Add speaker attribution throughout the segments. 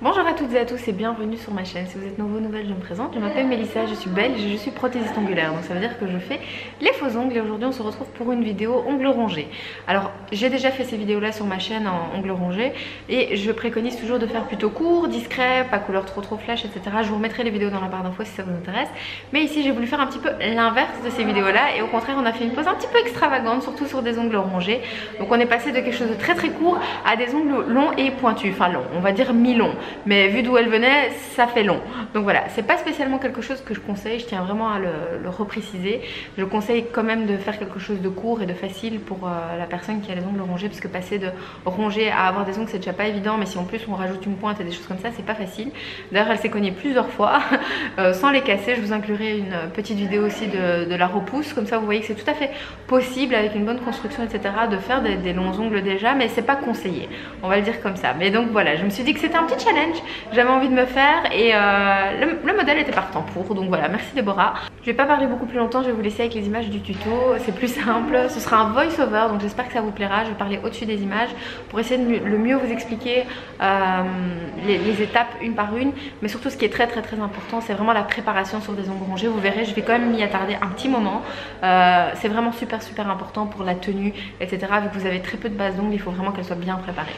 Speaker 1: Bonjour à toutes et à tous et bienvenue sur ma chaîne. Si vous êtes nouveau, nouvelle, je me présente. Je m'appelle Mélissa, je suis belge et je suis prothésiste ongulaire. Donc ça veut dire que je fais les faux ongles et aujourd'hui on se retrouve pour une vidéo ongles rongés. Alors j'ai déjà fait ces vidéos là sur ma chaîne en ongles rongés et je préconise toujours de faire plutôt court, discret, pas couleur trop flash, etc. Je vous remettrai les vidéos dans la barre d'infos si ça vous intéresse. Mais ici j'ai voulu faire un petit peu l'inverse de ces vidéos là et au contraire on a fait une pose un petit peu extravagante, surtout sur des ongles rongés. Donc on est passé de quelque chose de très court à des ongles longs et pointus. Enfin longs, on va dire mi-long. Mais vu d'où elle venait, ça fait long. Donc voilà, c'est pas spécialement quelque chose que je conseille, je tiens vraiment à le repréciser. Je conseille quand même de faire quelque chose de court et de facile pour la personne qui a les ongles rongés, parce que passer de ronger à avoir des ongles c'est déjà pas évident, mais si en plus on rajoute une pointe et des choses comme ça, c'est pas facile. D'ailleurs elle s'est cognée plusieurs fois sans les casser. Je vous inclurai une petite vidéo aussi de la repousse, comme ça vous voyez que c'est tout à fait possible avec une bonne construction, etc. de faire des longs ongles déjà, mais c'est pas conseillé, on va le dire comme ça. Mais donc voilà, je me suis dit que c'était un petit challenge, j'avais envie de me faire et le modèle était partant pour, donc voilà, merci Déborah. Je vais pas parler beaucoup plus longtemps, je vais vous laisser avec les images du tuto, c'est plus simple, ce sera un voice over, donc j'espère que ça vous plaira. Je vais parler au-dessus des images pour essayer de le mieux vous expliquer les étapes une par une, mais surtout ce qui est très important, c'est vraiment la préparation sur des ongles rongés. Vous verrez, je vais quand même m'y attarder un petit moment, c'est vraiment super important pour la tenue, etc. Vu que vous avez très peu de base d'ongles, il faut vraiment qu'elle soit bien préparée.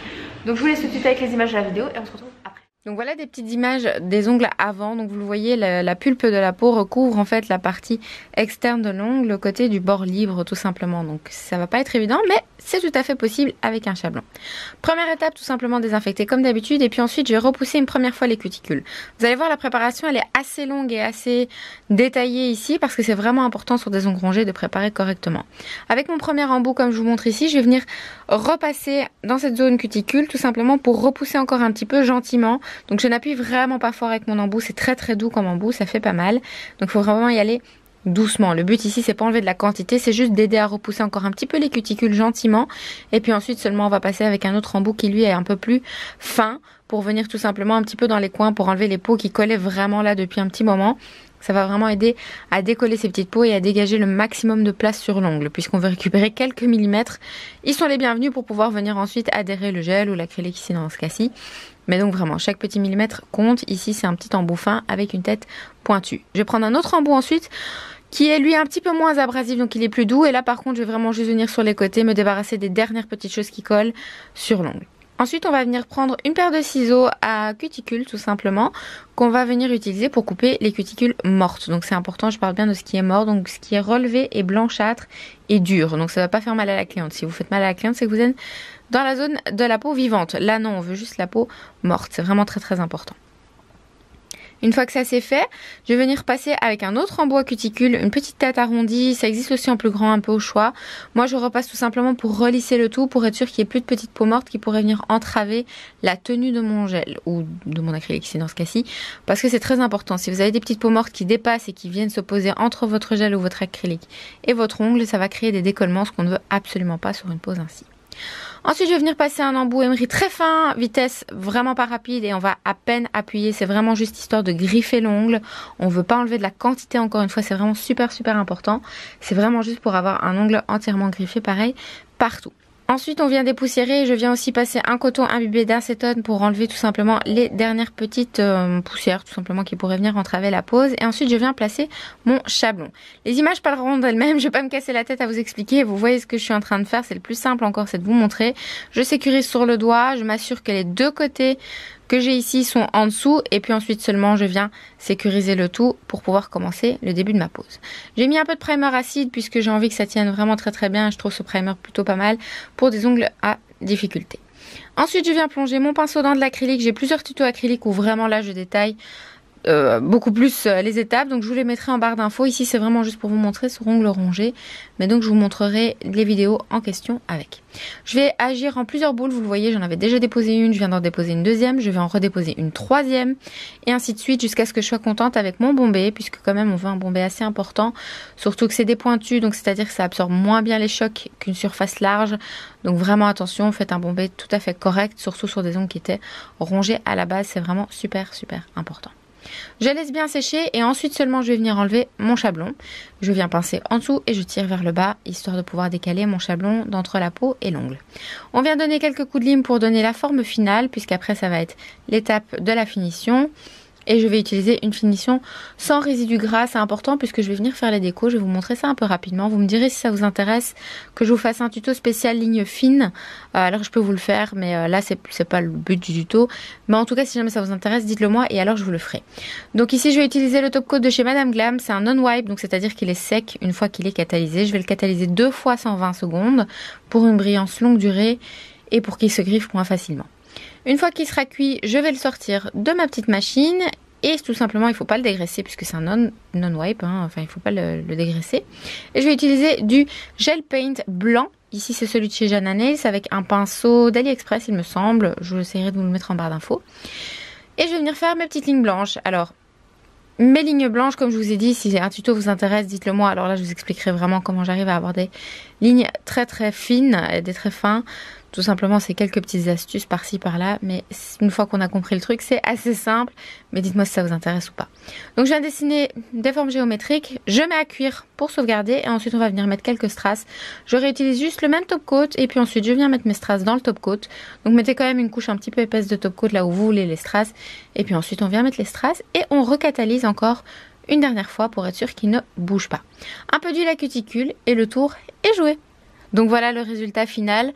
Speaker 1: Donc je vous laisse tout de suite avec les images de la vidéo et on se retrouve après. Donc voilà des petites images des ongles avant. Donc vous le voyez, la pulpe de la peau recouvre en fait la partie externe de l'ongle, le côté du bord libre tout simplement. Donc ça va pas être évident, mais c'est tout à fait possible avec un chablon. Première étape, tout simplement désinfecter comme d'habitude, et puis ensuite je vais repousser une première fois les cuticules. Vous allez voir, la préparation elle est assez longue et assez détaillée ici parce que c'est vraiment important sur des ongles rongés de préparer correctement. Avec mon premier embout comme je vous montre ici, je vais venir repasser dans cette zone cuticule tout simplement pour repousser encore un petit peu gentiment. Donc je n'appuie vraiment pas fort avec mon embout, c'est très doux comme embout, ça fait pas mal. Donc il faut vraiment y aller doucement. Le but ici c'est pas enlever de la quantité, c'est juste d'aider à repousser encore un petit peu les cuticules gentiment. Et puis ensuite seulement on va passer avec un autre embout qui lui est un peu plus fin pour venir tout simplement un petit peu dans les coins pour enlever les peaux qui collaient vraiment là depuis un petit moment. Ça va vraiment aider à décoller ces petites peaux et à dégager le maximum de place sur l'ongle, puisqu'on veut récupérer quelques millimètres. Ils sont les bienvenus pour pouvoir venir ensuite adhérer le gel ou l'acrylique ici dans ce cas-ci. Mais donc vraiment, chaque petit millimètre compte. Ici, c'est un petit embout fin avec une tête pointue. Je vais prendre un autre embout ensuite qui est lui un petit peu moins abrasif, donc il est plus doux. Et là, par contre, je vais vraiment juste venir sur les côtés, me débarrasser des dernières petites choses qui collent sur l'ongle. Ensuite, on va venir prendre une paire de ciseaux à cuticules tout simplement qu'on va venir utiliser pour couper les cuticules mortes. Donc c'est important, je parle bien de ce qui est mort, donc ce qui est relevé et blanchâtre et dur. Donc ça ne va pas faire mal à la cliente. Si vous faites mal à la cliente, c'est que vous êtes dans la zone de la peau vivante. Là non, on veut juste la peau morte. C'est vraiment très important. Une fois que ça c'est fait, je vais venir passer avec un autre embout à cuticule, une petite tête arrondie, ça existe aussi en plus grand, un peu au choix. Moi je repasse tout simplement pour relisser le tout, pour être sûr qu'il n'y ait plus de petites peaux mortes qui pourraient venir entraver la tenue de mon gel, ou de mon acrylique ici dans ce cas-ci, parce que c'est très important. Si vous avez des petites peaux mortes qui dépassent et qui viennent se poser entre votre gel ou votre acrylique et votre ongle, ça va créer des décollements, ce qu'on ne veut absolument pas sur une pose ainsi. Ensuite, je vais venir passer un embout emery très fin, vitesse vraiment pas rapide et on va à peine appuyer. C'est vraiment juste histoire de griffer l'ongle. On veut pas enlever de la quantité, encore une fois, c'est vraiment super important. C'est vraiment juste pour avoir un ongle entièrement griffé, pareil, partout. Ensuite, on vient dépoussiérer et je viens aussi passer un coton imbibé d'acétone pour enlever tout simplement les dernières petites poussières, tout simplement, qui pourraient venir entraver la pose. Et ensuite, je viens placer mon chablon. Les images parleront d'elles-mêmes, je vais pas me casser la tête à vous expliquer. Vous voyez ce que je suis en train de faire, c'est le plus simple encore, c'est de vous montrer. Je sécurise sur le doigt, je m'assure que les deux côtés que j'ai ici sont en dessous et puis ensuite seulement je viens sécuriser le tout pour pouvoir commencer le début de ma pose. J'ai mis un peu de primer acide puisque j'ai envie que ça tienne vraiment très bien. Je trouve ce primer plutôt pas mal pour des ongles à difficulté. Ensuite je viens plonger mon pinceau dans de l'acrylique. J'ai plusieurs tutos acryliques où vraiment là je détaille beaucoup plus les étapes, donc je vous les mettrai en barre d'infos. Ici c'est vraiment juste pour vous montrer ce ongle rongé, mais donc je vous montrerai les vidéos en question avec. Je vais agir en plusieurs boules, vous le voyez, j'en avais déjà déposé une, je viens d'en déposer une deuxième, je vais en redéposer une troisième et ainsi de suite jusqu'à ce que je sois contente avec mon bombé, puisque quand même on veut un bombé assez important, surtout que c'est des pointus, donc c'est à dire que ça absorbe moins bien les chocs qu'une surface large, donc vraiment attention, faites un bombé tout à fait correct, surtout sur des ongles qui étaient rongés à la base, c'est vraiment super important. Je laisse bien sécher et ensuite seulement je vais venir enlever mon chablon. Je viens pincer en dessous et je tire vers le bas, histoire de pouvoir décaler mon chablon d'entre la peau et l'ongle. On vient donner quelques coups de lime pour donner la forme finale, puisqu'après ça va être l'étape de la finition. Et je vais utiliser une finition sans résidus gras, c'est important puisque je vais venir faire les décos. Je vais vous montrer ça un peu rapidement. Vous me direz si ça vous intéresse que je vous fasse un tuto spécial ligne fine. Alors je peux vous le faire, mais là c'est pas le but du tuto. Mais en tout cas, si jamais ça vous intéresse, dites-le moi et alors je vous le ferai. Donc ici je vais utiliser le top coat de chez Madame Glam. C'est un non-wipe, donc c'est-à-dire qu'il est sec une fois qu'il est catalysé. Je vais le catalyser 2 fois 120 secondes pour une brillance longue durée et pour qu'il se griffe moins facilement. Une fois qu'il sera cuit, je vais le sortir de ma petite machine et tout simplement il ne faut pas le dégraisser puisque c'est un non-wipe, hein, enfin il ne faut pas le dégraisser. Et je vais utiliser du gel paint blanc, ici c'est celui de chez Jana Nails avec un pinceau d'AliExpress il me semble, je essaierai de vous le mettre en barre d'infos. Et je vais venir faire mes petites lignes blanches. Alors mes lignes blanches, comme je vous ai dit, si un tuto vous intéresse, dites-le moi. Alors là, je vous expliquerai vraiment comment j'arrive à avoir des lignes très très fines, des traits fins. Tout simplement, c'est quelques petites astuces par-ci par-là. Mais une fois qu'on a compris le truc, c'est assez simple. Mais dites-moi si ça vous intéresse ou pas. Donc je viens dessiner des formes géométriques. Je mets à cuire pour sauvegarder. Et ensuite, on va venir mettre quelques strass. Je réutilise juste le même top coat. Et puis ensuite, je viens mettre mes strass dans le top coat. Donc mettez quand même une couche un petit peu épaisse de top coat là où vous voulez les strass. Et puis ensuite, on vient mettre les strass. Et on recatalyse encore une dernière fois pour être sûr qu'il ne bouge pas. Un peu d'huile à cuticule et le tour est joué. Donc voilà le résultat final.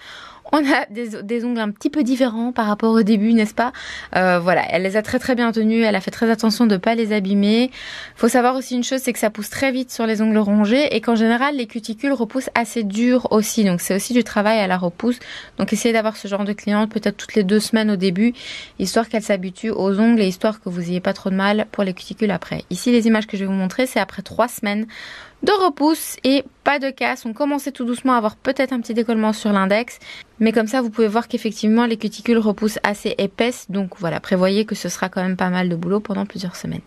Speaker 1: On a des ongles un petit peu différents par rapport au début, n'est-ce pas? Voilà, elle les a très très bien tenus, elle a fait très attention de ne pas les abîmer. Faut savoir aussi une chose, c'est que ça pousse très vite sur les ongles rongés et qu'en général les cuticules repoussent assez dur aussi. Donc c'est aussi du travail à la repousse. Donc essayez d'avoir ce genre de cliente peut-être toutes les 2 semaines au début, histoire qu'elle s'habitue aux ongles et histoire que vous n'ayez pas trop de mal pour les cuticules après. Ici les images que je vais vous montrer, c'est après 3 semaines de repousse et pas de casse. On commençait tout doucement à avoir peut-être un petit décollement sur l'index, mais comme ça vous pouvez voir qu'effectivement les cuticules repoussent assez épaisses, donc voilà, prévoyez que ce sera quand même pas mal de boulot pendant plusieurs semaines.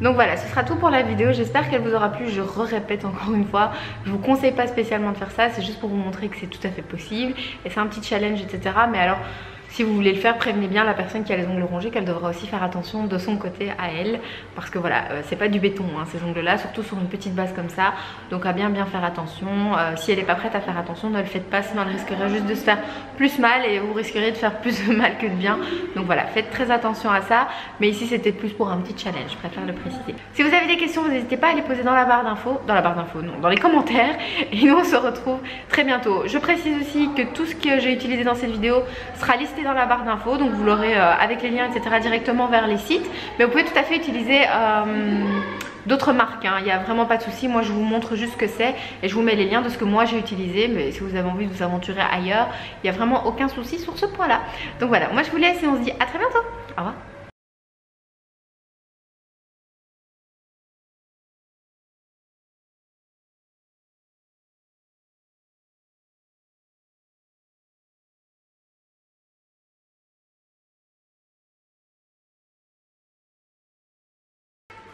Speaker 1: Donc voilà, ce sera tout pour la vidéo, j'espère qu'elle vous aura plu. Je répète encore une fois, je vous conseille pas spécialement de faire ça, c'est juste pour vous montrer que c'est tout à fait possible et c'est un petit challenge, etc. Mais alors si vous voulez le faire, prévenez bien la personne qui a les ongles rongés qu'elle devra aussi faire attention de son côté à elle, parce que voilà, c'est pas du béton hein, ces ongles là, surtout sur une petite base comme ça, donc à bien faire attention. Si elle n'est pas prête à faire attention, ne le faites pas, sinon elle risquerait juste de se faire plus mal et vous risqueriez de faire plus de mal que de bien. Donc voilà, faites très attention à ça, mais ici c'était plus pour un petit challenge, je préfère le préciser. Si vous avez des questions, vous n'hésitez pas à les poser dans la barre d'infos, non, dans les commentaires, et nous on se retrouve très bientôt. Je précise aussi que tout ce que j'ai utilisé dans cette vidéo sera listé dans la barre d'infos, donc vous l'aurez avec les liens etc directement vers les sites, mais vous pouvez tout à fait utiliser d'autres marques, hein. Il n'y a vraiment pas de souci. Moi je vous montre juste ce que c'est et je vous mets les liens de ce que moi j'ai utilisé, mais si vous avez envie de vous aventurer ailleurs, il n'y a vraiment aucun souci sur ce point là. Donc voilà, moi je vous laisse et on se dit à très bientôt, au revoir.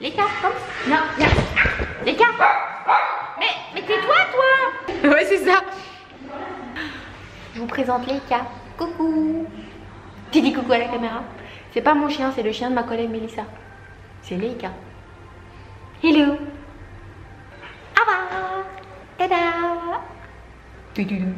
Speaker 1: Les cartes, non, viens. Les cartes. Mais tais-toi, toi. Ouais, c'est ça. Je vous présente Leïka. Coucou. Tu dis coucou à la caméra. C'est pas mon chien, c'est le chien de ma collègue Mélissa. C'est Leïka. Hello. Au revoir. Tada. Tudum.